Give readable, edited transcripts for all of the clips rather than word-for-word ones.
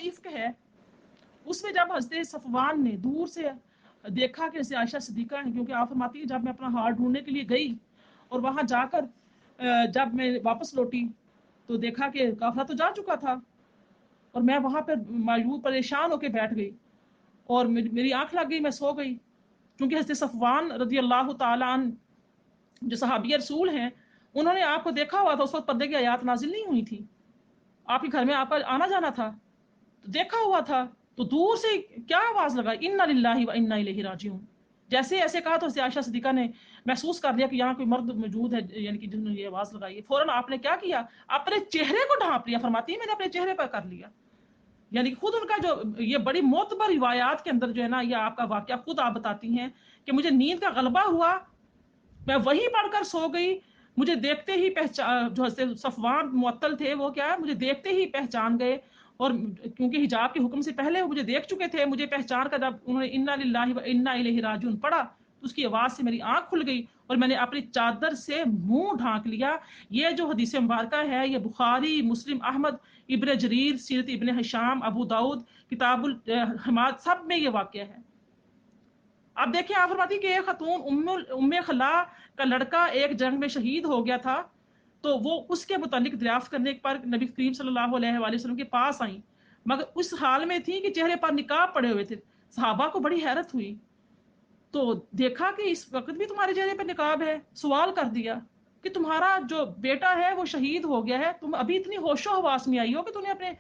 عفق ہے، اس میں جب حضرت صفوان نے دور سے دیکھا کہ جیسے عائشہ صدیقہ ہیں، کیونکہ آپ فرماتی ہیں جب میں اپنا ہار ڈھونڈنے کے لیے گئی اور وہاں جا کر جب میں واپس لوٹی تو دیکھا کہ قافلہ تو جا چکا تھا، اور میں وہاں پہ مایوس پریشان ہو کے بیٹھ گئی اور میری آنکھ لگ گئی، میں سو گئی، کیونکہ حضرت صفوان رضی اللہ تعالیٰ عنہ جو صحابی رسول ہیں انہوں نے آپ کو دیکھا ہوا تھا، اس وقت پردے کی آیات نازل نہیں ہوئی تھی، آپ کے گھر میں آپ کا آنا جانا تھا، تو دیکھا ہوا تھا، تو دور سے کیا آواز لگائی، انا للہ و انا الیہ راجعون، جیسے ایسے کہا تو عائشہ صدیقہ نے محسوس کر لیا کہ یہاں کوئی مرد موجود ہے، یعنی کہ جنہوں نے یہ آواز لگائی ہے، فوراً آپ نے کیا کیا، اپنے چہرے کو ڈھانپ لیا، فرماتی ہے میں نے اپنے چہرے پر کر لیا، یعنی کہ خود ان کا جو یہ بڑی معتبر روایات کے اندر جو ہے نا یہ آپ کا واقعہ خود آپ بتاتی ہیں کہ مجھے نیند کا غلبہ ہوا، میں وہی پڑھ کر سو گئی، مجھے دیکھتے ہی پہچان، جو حضرت صفوان معطل تھے وہ کیا ہے مجھے دیکھتے ہی پہچان گئے، اور کیونکہ حجاب کے حکم سے پہلے وہ مجھے دیکھ چکے تھے، مجھے پہچان کر جب انہوں نے انا للہ و انا الیہ راجعون پڑھا تو اس کی آواز سے میری آنکھ کھل گئی اور میں نے اپنی چادر سے منہ ڈھانک لیا۔ یہ جو حدیث مبارکہ ہے یہ بخاری، مسلم، احمد، ابن جریر، سیرت ابن ہشام، ابو داؤد، کتاب الحماد سب میں یہ واقعہ ہے۔ اب دیکھیں آپ فرماتی کہ ایک خاتون ام خلا کا لڑکا ایک جنگ میں شہید ہو گیا تھا، تو وہ اس کے متعلق دریافت کرنے پر نبی کریم صلی اللہ علیہ وآلہ وسلم کے پاس آئیں، مگر اس حال میں تھی کہ چہرے پر نقاب پڑے ہوئے تھے، صحابہ کو بڑی حیرت ہوئی، تو دیکھا کہ اس وقت بھی تمہارے چہرے پر نقاب ہے، سوال کر دیا کہ تمہارا جو بیٹا ہے وہ شہید ہو گیا ہے، تم ابھی اتنی ہوش و حواس میں آئی ہو کہ تم نے اپنے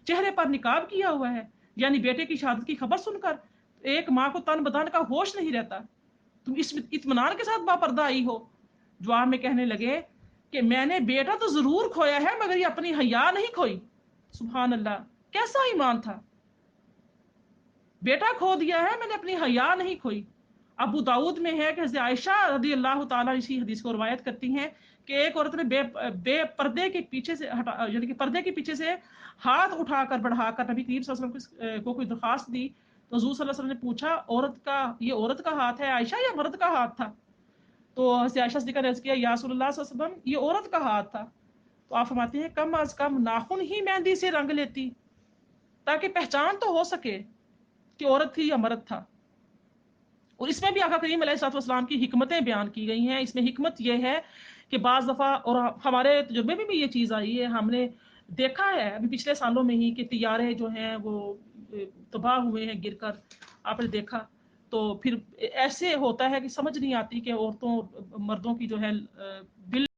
چہرے پر نقاب کیا ہوا ہے، یعنی بیٹے کی شہادت کی خبر سن کر ایک ماں کو تن بدن کا ہوش نہیں رہتا، تم اس اطمینان کے ساتھ باپردہ آئی ہو۔ جواب میں کہنے لگے کہ میں نے بیٹا تو ضرور کھویا ہے مگر یہ اپنی حیا نہیں کھوئی۔ سبحان اللہ، کیسا ایمان تھا، بیٹا کھو دیا ہے میں نے اپنی حیا نہیں کھوئی۔ ابو داؤد میں ہے کہ حضرت عائشہ رضی اللہ تعالیٰ اسی حدیث کو روایت کرتی ہیں کہ ایک عورت نے بے پردے کے پیچھے سے یعنی کہ پردے کے پیچھے سے ہاتھ اٹھا کر بڑھا کر نبی کریم صلی اللہ علیہ وسلم کو کوئی درخواست دی، تو حضور صلی اللہ علیہ وسلم نے پوچھا یہ عورت کا ہاتھ ہے عائشہ یا مرد کا ہاتھ تھا؟ تو حضرت عائشہ صدیقہ نے عرض کیا یا رسول اللہ صلی اللہ علیہ وسلم یہ عورت کا ہاتھ تھا، تو آپ فرماتے ہیں کم از کم ناخن ہی مہندی سے رنگ لیتی تاکہ پہچان تو ہو سکے کہ عورت تھی یا مرد تھا۔ اور اس میں بھی آقا کریم علیہ الصلوۃ والسلام کی حکمتیں بیان کی گئی ہیں، اس میں حکمت یہ ہے کہ بعض دفعہ اور ہمارے تجربے میں بھی یہ چیز آئی ہے، ہم نے دیکھا ہے ابھی پچھلے سالوں میں ہی کہ طیارے جو ہیں وہ تباہ ہوئے ہیں گر کر، آپ نے دیکھا، تو پھر ایسے ہوتا ہے کہ سمجھ نہیں آتی کہ عورتوں مردوں کی جو ہے